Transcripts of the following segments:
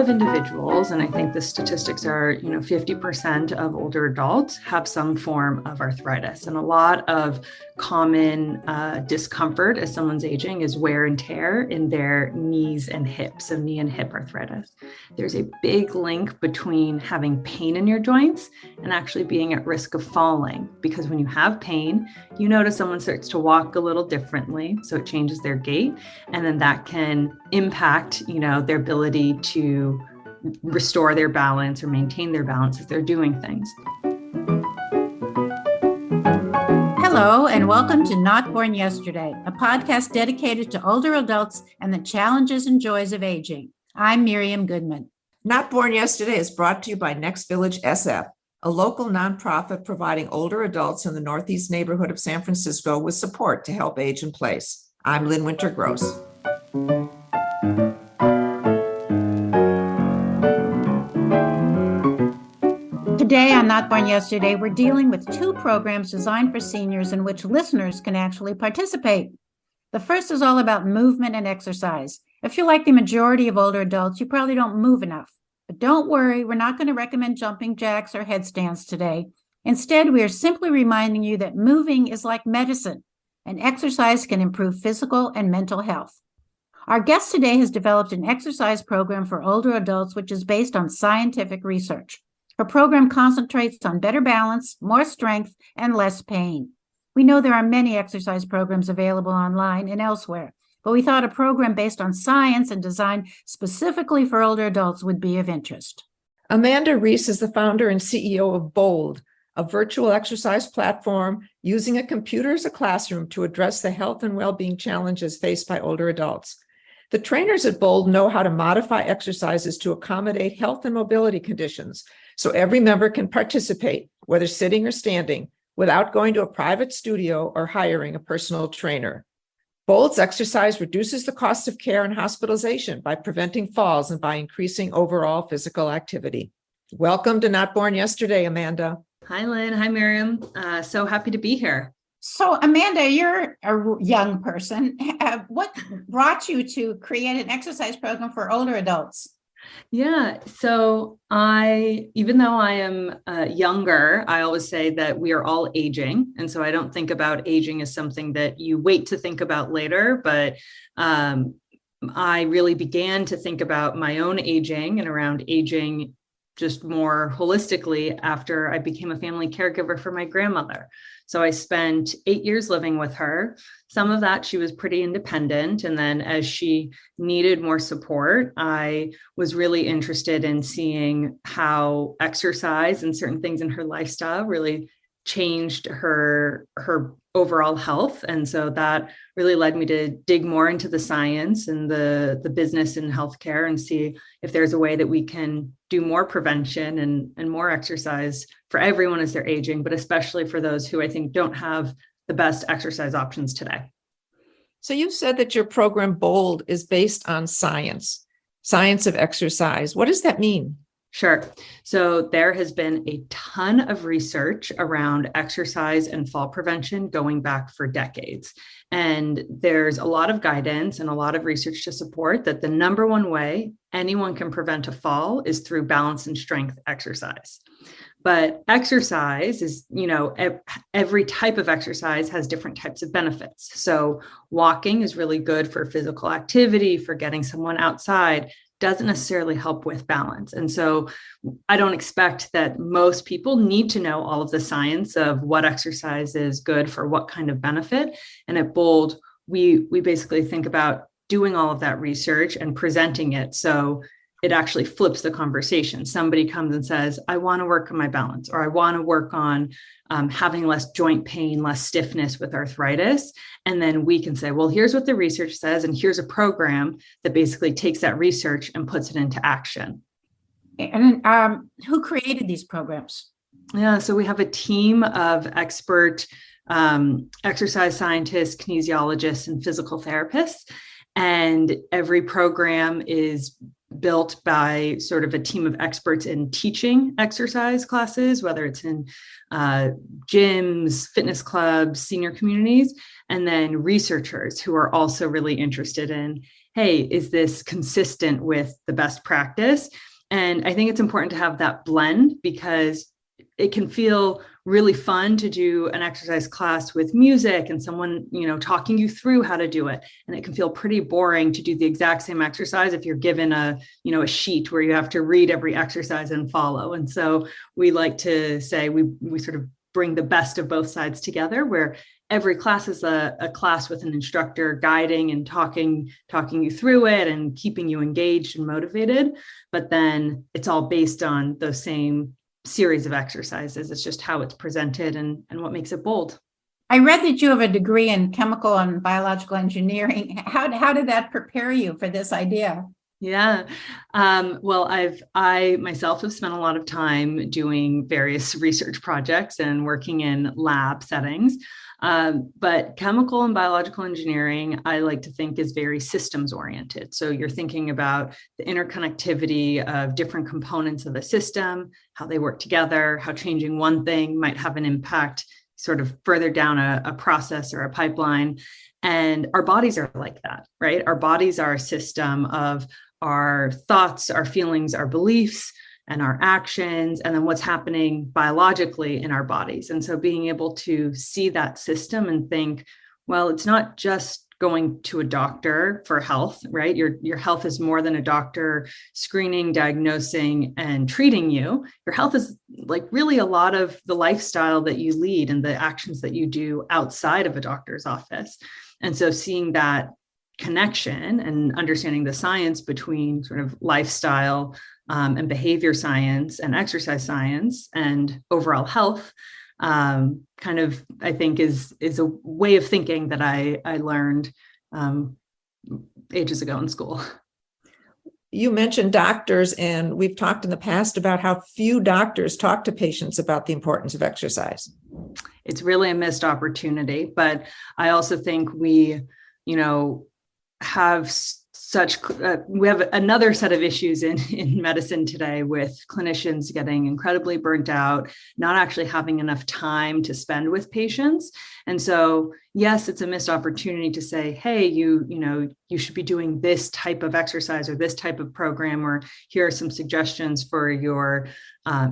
of individuals, and I think the statistics are, 50% of older adults have some form of arthritis. And a lot of common discomfort as someone's aging is wear and tear in their knees and hips, so knee and hip arthritis. There's a big link between having pain in your joints and actually being at risk of falling, because when you have pain, you notice someone starts to walk a little differently, so it changes their gait, and then that can impact, their ability to restore their balance or maintain their balance as they're doing things. Hello, and welcome to Not Born Yesterday, a podcast dedicated to older adults and the challenges and joys of aging. I'm Miriam Goodman. Not Born Yesterday is brought to you by Next Village SF, a local nonprofit providing older adults in the Northeast neighborhood of San Francisco with support to help age in place. I'm Lynn Winter-Gross. Today on Not Born Yesterday, we're dealing with two programs designed for seniors in which listeners can actually participate. The first is all about movement and exercise. If you're like the majority of older adults, you probably don't move enough. But don't worry, we're not going to recommend jumping jacks or headstands today. Instead, we are simply reminding you that moving is like medicine, and exercise can improve physical and mental health. Our guest today has developed an exercise program for older adults, which is based on scientific research. Her program concentrates on better balance, more strength, and less pain. We know there are many exercise programs available online and elsewhere, but we thought a program based on science and designed specifically for older adults would be of interest. Amanda Rees is the founder and CEO of Bold, a virtual exercise platform using a computer as a classroom to address the health and well-being challenges faced by older adults. The trainers at Bold know how to modify exercises to accommodate health and mobility conditions, so every member can participate, whether sitting or standing, without going to a private studio or hiring a personal trainer. Bold's exercise reduces the cost of care and hospitalization by preventing falls and by increasing overall physical activity. Welcome to Not Born Yesterday, Amanda. Hi, Lynn. Hi, Miriam. So happy to be here. So, Amanda, you're a young person. What brought you to create an exercise program for older adults? Yeah, so even though I am younger, I always say that we are all aging. And so I don't think about aging as something that you wait to think about later, but I really began to think about my own aging and around aging just more holistically after I became a family caregiver for my grandmother. So I spent 8 years living with her. Some of that, she was pretty independent. And then as she needed more support, I was really interested in seeing how exercise and certain things in her lifestyle really changed her overall health. And so that really led me to dig more into the science and the business in healthcare and see if there's a way that we can do more prevention and more exercise for everyone as they're aging, but especially for those who I think don't have the best exercise options today. So you said that your program Bold is based on science of exercise. What does that mean? Sure. So there has been a ton of research around exercise and fall prevention going back for decades. And there's a lot of guidance and a lot of research to support that the number one way anyone can prevent a fall is through balance and strength exercise. But exercise is, every type of exercise has different types of benefits. So walking is really good for physical activity, for getting someone outside. Doesn't necessarily help with balance. And so I don't expect that most people need to know all of the science of what exercise is good for what kind of benefit. And at Bold, we basically think about doing all of that research and presenting it so it actually flips the conversation. Somebody comes and says, I want to work on my balance, or I want to work on having less joint pain, less stiffness with arthritis. And then we can say, well, here's what the research says, and here's a program that basically takes that research and puts it into action. And who created these programs? Yeah, so we have a team of expert exercise scientists, kinesiologists, and physical therapists. And every program is built by sort of a team of experts in teaching exercise classes, whether it's in gyms, fitness clubs, senior communities, and then researchers who are also really interested in, hey, is this consistent with the best practice? And I think it's important to have that blend, because it can feel really fun to do an exercise class with music and someone, talking you through how to do it. And it can feel pretty boring to do the exact same exercise if you're given a sheet where you have to read every exercise and follow. And so we like to say we sort of bring the best of both sides together, where every class is a class with an instructor guiding and talking you through it and keeping you engaged and motivated. But then it's all based on those same series of exercises. It's just how it's presented and what makes it bold. I read that you have a degree in chemical and biological engineering. How did that prepare you for this idea? Yeah. Well, I myself have spent a lot of time doing various research projects and working in lab settings. But chemical and biological engineering, I like to think, is very systems oriented. So you're thinking about the interconnectivity of different components of a system, how they work together, how changing one thing might have an impact sort of further down a process or a pipeline. And our bodies are like that, right? Our bodies are a system of our thoughts, our feelings, our beliefs, and our actions, and then what's happening biologically in our bodies. And so being able to see that system and think, well, it's not just going to a doctor for health, right? Your health is more than a doctor screening, diagnosing, and treating you. Your health is like really a lot of the lifestyle that you lead and the actions that you do outside of a doctor's office. And so seeing that connection and understanding the science between sort of lifestyle and behavior science and exercise science and overall health kind of, I think, is a way of thinking that I learned ages ago in school. You mentioned doctors, and we've talked in the past about how few doctors talk to patients about the importance of exercise. It's really a missed opportunity, but I also think we, have we have another set of issues in medicine today, with clinicians getting incredibly burnt out, not actually having enough time to spend with patients. And so, yes, it's a missed opportunity to say, hey, you should be doing this type of exercise or this type of program, or here are some suggestions for your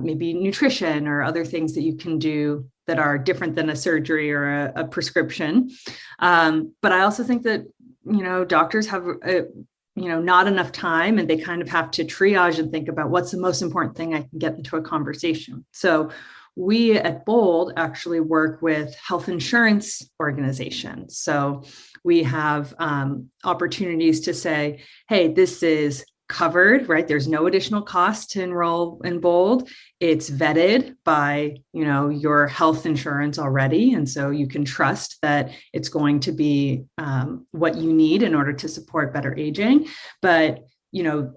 maybe nutrition or other things that you can do that are different than a surgery or a prescription. But I also think that doctors have not enough time, and they kind of have to triage and think about what's the most important thing I can get into a conversation. So we at Bold actually work with health insurance organizations. So we have opportunities to say, hey, this is covered, right? There's no additional cost to enroll in Bold. It's vetted by, your health insurance already. And so you can trust that it's going to be what you need in order to support better aging. But,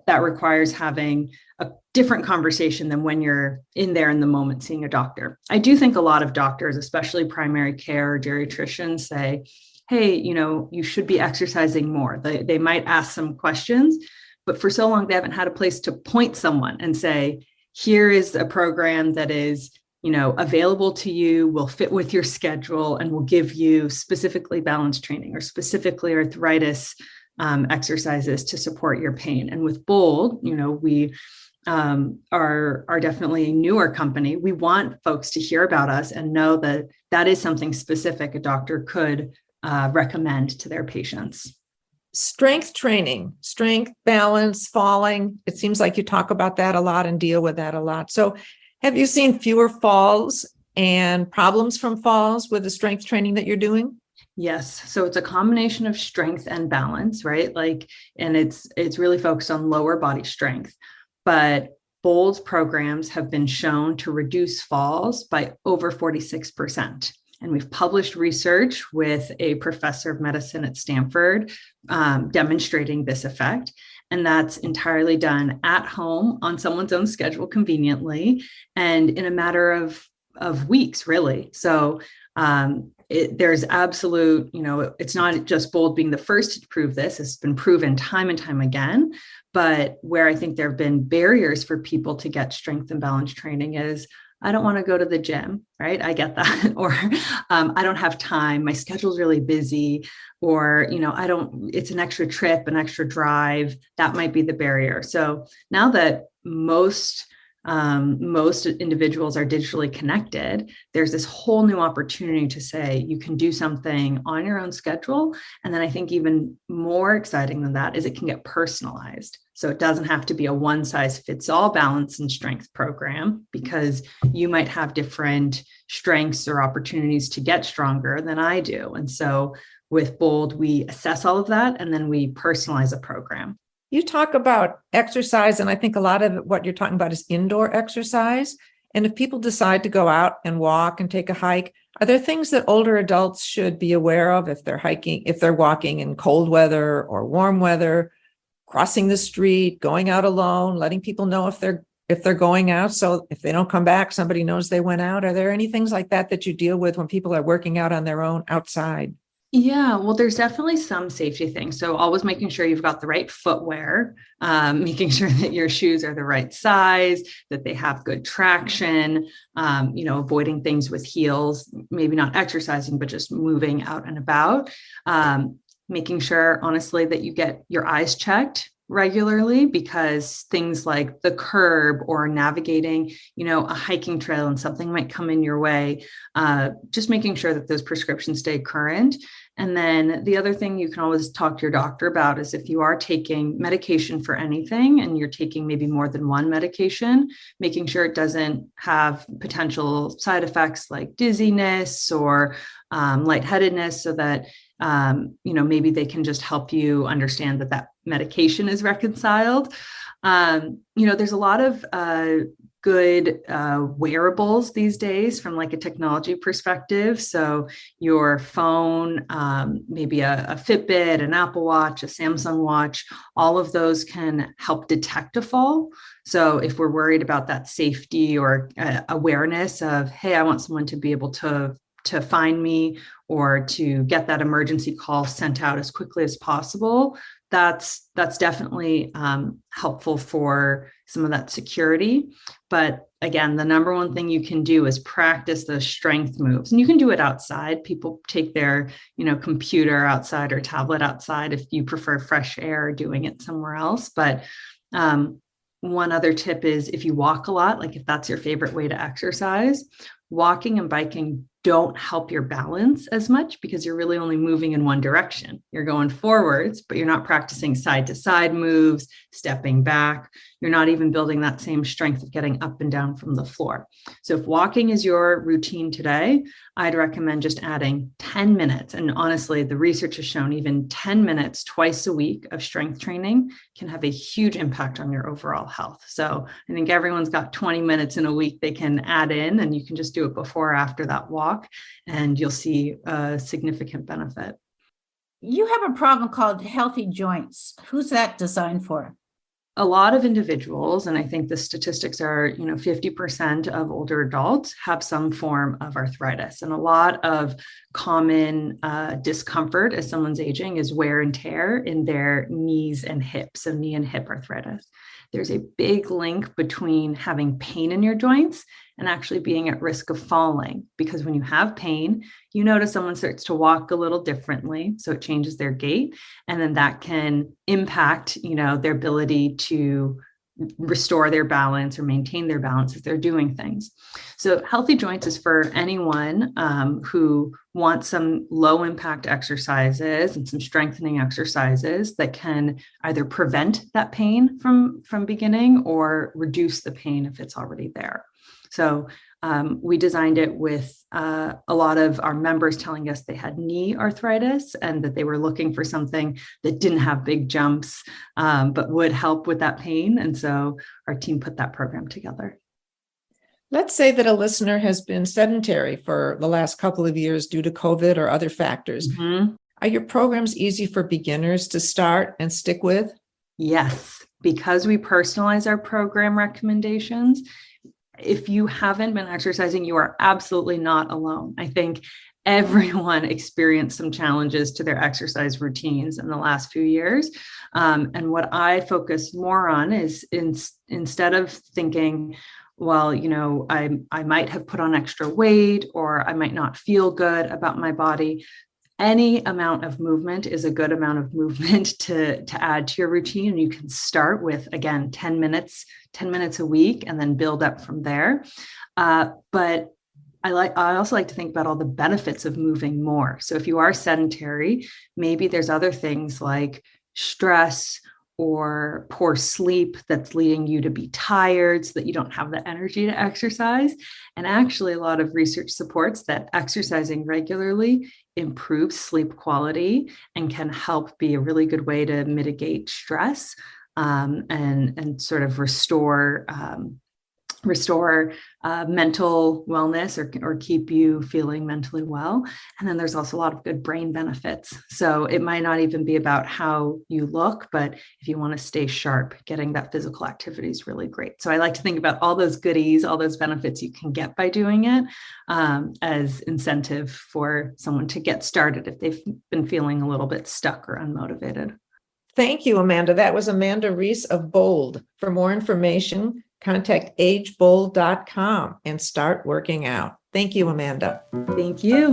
that requires having a different conversation than when you're in there in the moment seeing a doctor. I do think a lot of doctors, especially primary care or geriatricians, say, hey, you should be exercising more. They might ask some questions, but for so long, they haven't had a place to point someone and say, here is a program that is, available to you, will fit with your schedule, and will give you specifically balance training or specifically arthritis exercises to support your pain. And with Bold, we are definitely a newer company. We want folks to hear about us and know that that is something specific a doctor could recommend to their patients. Strength training, strength, balance, falling. It seems like you talk about that a lot and deal with that a lot. So have you seen fewer falls and problems from falls with the strength training that you're doing? Yes. So it's a combination of strength and balance, right? And it's really focused on lower body strength. But Bold's programs have been shown to reduce falls by over 46%. And we've published research with a professor of medicine at Stanford demonstrating this effect. And that's entirely done at home on someone's own schedule conveniently and in a matter of weeks, really. So there's absolute, it's not just Bold being the first to prove this. It's been proven time and time again. But where I think there have been barriers for people to get strength and balance training is I don't want to go to the gym, right? I get that. Or I don't have time. My schedule's really busy. Or, it's an extra trip, an extra drive. That might be the barrier. So now that most individuals are digitally connected, there's this whole new opportunity to say you can do something on your own schedule. And then I think even more exciting than that is it can get personalized. So it doesn't have to be a one size fits all balance and strength program, because you might have different strengths or opportunities to get stronger than I do. And so with Bold, we assess all of that and then we personalize a program. You talk about exercise, and I think a lot of what you're talking about is indoor exercise. And if people decide to go out and walk and take a hike, are there things that older adults should be aware of if they're hiking, if they're walking in cold weather or warm weather, crossing the street, going out alone, letting people know if they're going out, so if they don't come back, somebody knows they went out? Are there any things like that you deal with when people are working out on their own outside? Yeah, well, there's definitely some safety things. So always making sure you've got the right footwear, making sure that your shoes are the right size, that they have good traction, avoiding things with heels, maybe not exercising, but just moving out and about. Making sure, honestly, that you get your eyes checked regularly, because things like the curb or navigating, a hiking trail and something might come in your way, just making sure that those prescriptions stay current. And then the other thing you can always talk to your doctor about is if you are taking medication for anything and you're taking maybe more than one medication, making sure it doesn't have potential side effects like dizziness or lightheadedness, so that maybe they can just help you understand that medication is reconciled. There's a lot of good wearables these days from like a technology perspective. So your phone, maybe a Fitbit, an Apple Watch, a Samsung Watch, all of those can help detect a fall. So if we're worried about that safety or awareness of, hey, I want someone to be able to find me or to get that emergency call sent out as quickly as possible, that's definitely helpful for some of that security. But again, the number one thing you can do is practice those strength moves. And you can do it outside. People take their, computer outside or tablet outside if you prefer fresh air, doing it somewhere else. But one other tip is if you walk a lot, like if that's your favorite way to exercise, walking and biking don't help your balance as much, because you're really only moving in one direction. You're going forwards, but you're not practicing side to side moves, stepping back. You're not even building that same strength of getting up and down from the floor. So if walking is your routine today, I'd recommend just adding 10 minutes. And honestly, the research has shown even 10 minutes twice a week of strength training can have a huge impact on your overall health. So I think everyone's got 20 minutes in a week they can add in, and you can just do it before or after that walk, and you'll see a significant benefit. You have a problem called healthy joints. Who's that designed for? A lot of individuals, and I think the statistics are, 50% of older adults have some form of arthritis. And a lot of common discomfort as someone's aging is wear and tear in their knees and hips, so knee and hip arthritis. There's a big link between having pain in your joints and actually being at risk of falling, because when you have pain, you notice someone starts to walk a little differently, so it changes their gait, and then that can impact, their ability to restore their balance or maintain their balance as they're doing things. So healthy joints is for anyone who wants some low impact exercises and some strengthening exercises that can either prevent that pain from beginning or reduce the pain if it's already there. So we designed it with a lot of our members telling us they had knee arthritis and that they were looking for something that didn't have big jumps, but would help with that pain. And so our team put that program together. Let's say that a listener has been sedentary for the last couple of years due to COVID or other factors. Mm-hmm. Are your programs easy for beginners to start and stick with? Yes, because we personalize our program recommendations. If you haven't been exercising, you are absolutely not alone. I think everyone experienced some challenges to their exercise routines in the last few years. And what I focus more on is instead of thinking, well, I might have put on extra weight, or I might not feel good about my body. Any amount of movement is a good amount of movement to add to your routine. And you can start with, again, 10 minutes a week, and then build up from there. But I also like to think about all the benefits of moving more. So if you are sedentary, maybe there's other things like stress or poor sleep that's leading you to be tired so that you don't have the energy to exercise. And actually, a lot of research supports that exercising regularly improves sleep quality and can help be a really good way to mitigate stress, and sort of restore mental wellness, or keep you feeling mentally well. And then there's also a lot of good brain benefits. So it might not even be about how you look, but if you want to stay sharp, getting that physical activity is really great. So I like to think about all those goodies, all those benefits you can get by doing it, as incentive for someone to get started if they've been feeling a little bit stuck or unmotivated. Thank you, Amanda. That was Amanda Rees of Bold. For more information, contact agebold.com and start working out. Thank you, Amanda. Thank you.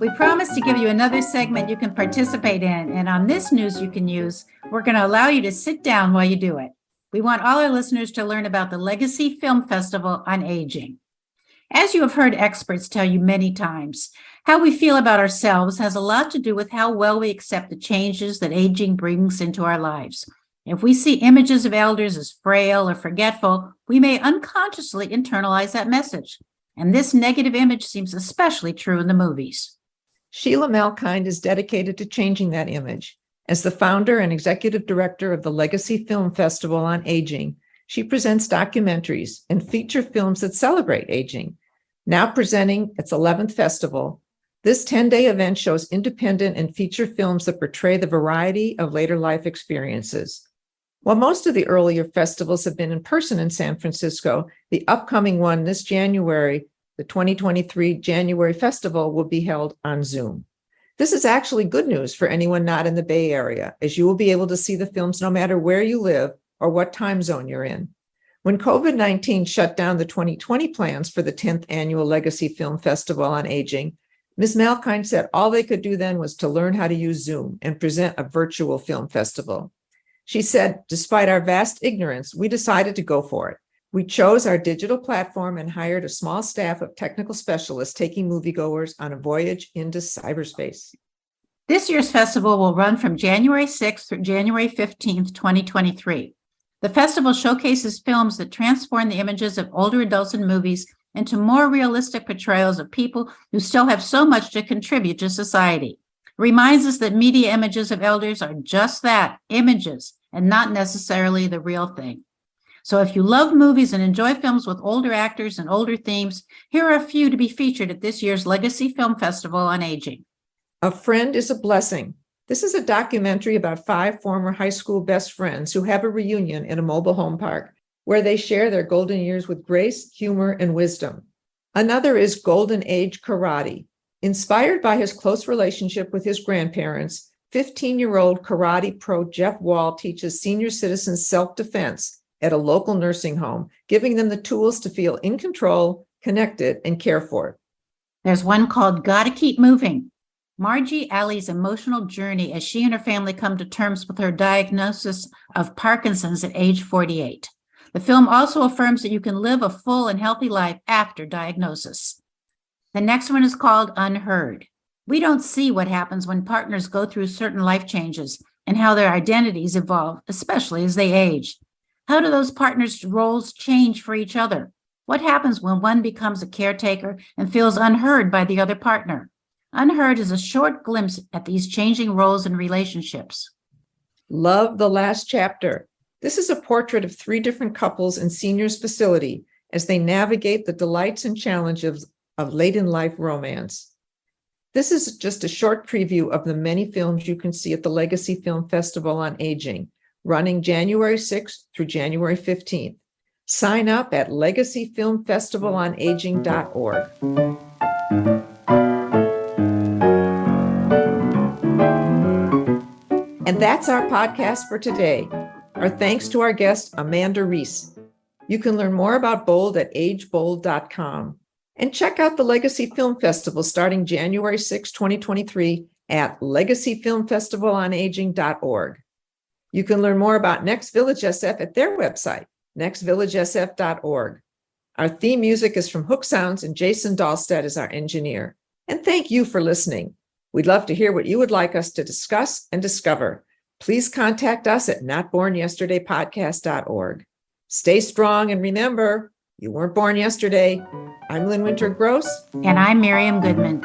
We promised to give you another segment you can participate in, and on this news you can use, we're going to allow you to sit down while you do it. We want all our listeners to learn about the Legacy Film Festival on Aging. As you have heard experts tell you many times, how we feel about ourselves has a lot to do with how well we accept the changes that aging brings into our lives. If we see images of elders as frail or forgetful, we may unconsciously internalize that message. And this negative image seems especially true in the movies. Sheila Malkind is dedicated to changing that image. As the founder and executive director of the Legacy Film Festival on Aging, she presents documentaries and feature films that celebrate aging. Now presenting its 11th festival, this 10-day event shows independent and feature films that portray the variety of later life experiences. While most of the earlier festivals have been in person in San Francisco, the upcoming one this January, the 2023 January Festival, will be held on Zoom. This is actually good news for anyone not in the Bay Area, as you will be able to see the films no matter where you live or what time zone you're in. When COVID-19 shut down the 2020 plans for the 10th annual Legacy Film Festival on Aging, Ms. Malkind said all they could do then was to learn how to use Zoom and present a virtual film festival. She said, despite our vast ignorance, we decided to go for it. We chose our digital platform and hired a small staff of technical specialists taking moviegoers on a voyage into cyberspace. This year's festival will run from January 6th through January 15th, 2023. The festival showcases films that transform the images of older adults in movies into more realistic portrayals of people who still have so much to contribute to society. It reminds us that media images of elders are just that, images, and not necessarily the real thing. So if you love movies and enjoy films with older actors and older themes, here are a few to be featured at this year's Legacy Film Festival on Aging. A Friend is a Blessing. This is a documentary about 5 former high school best friends who have a reunion in a mobile home park where they share their golden years with grace, humor, and wisdom. Another is Golden Age Karate. Inspired by his close relationship with his grandparents, 15-year-old karate pro Jeff Wall teaches senior citizens self-defense at a local nursing home, giving them the tools to feel in control, connected, and cared for. There's one called Gotta Keep Moving. Margie Alley's emotional journey as she and her family come to terms with her diagnosis of Parkinson's at age 48. The film also affirms that you can live a full and healthy life after diagnosis. The next one is called Unheard. We don't see what happens when partners go through certain life changes and how their identities evolve, especially as they age. How do those partners' roles change for each other? What happens when one becomes a caretaker and feels unheard by the other partner? Unheard is a short glimpse at these changing roles and relationships. Love the Last Chapter. This is a portrait of 3 different couples in seniors facility as they navigate the delights and challenges of late-in-life romance. This is just a short preview of the many films you can see at the Legacy Film Festival on Aging, running January 6th through January 15th. Sign up at legacyfilmfestivalonaging.org. And that's our podcast for today. Our thanks to our guest, Amanda Rees. You can learn more about Bold at agebold.com. And check out the Legacy Film Festival starting January 6, 2023 at legacyfilmfestivalonaging.org. You can learn more about Next Village SF at their website, nextvillagesf.org. Our theme music is from Hook Sounds, and Jason Dahlstedt is our engineer. And thank you for listening. We'd love to hear what you would like us to discuss and discover. Please contact us at notbornyesterdaypodcast.org. Stay strong, and remember, you weren't born yesterday. I'm Lynn Winter Gross. And I'm Miriam Goodman.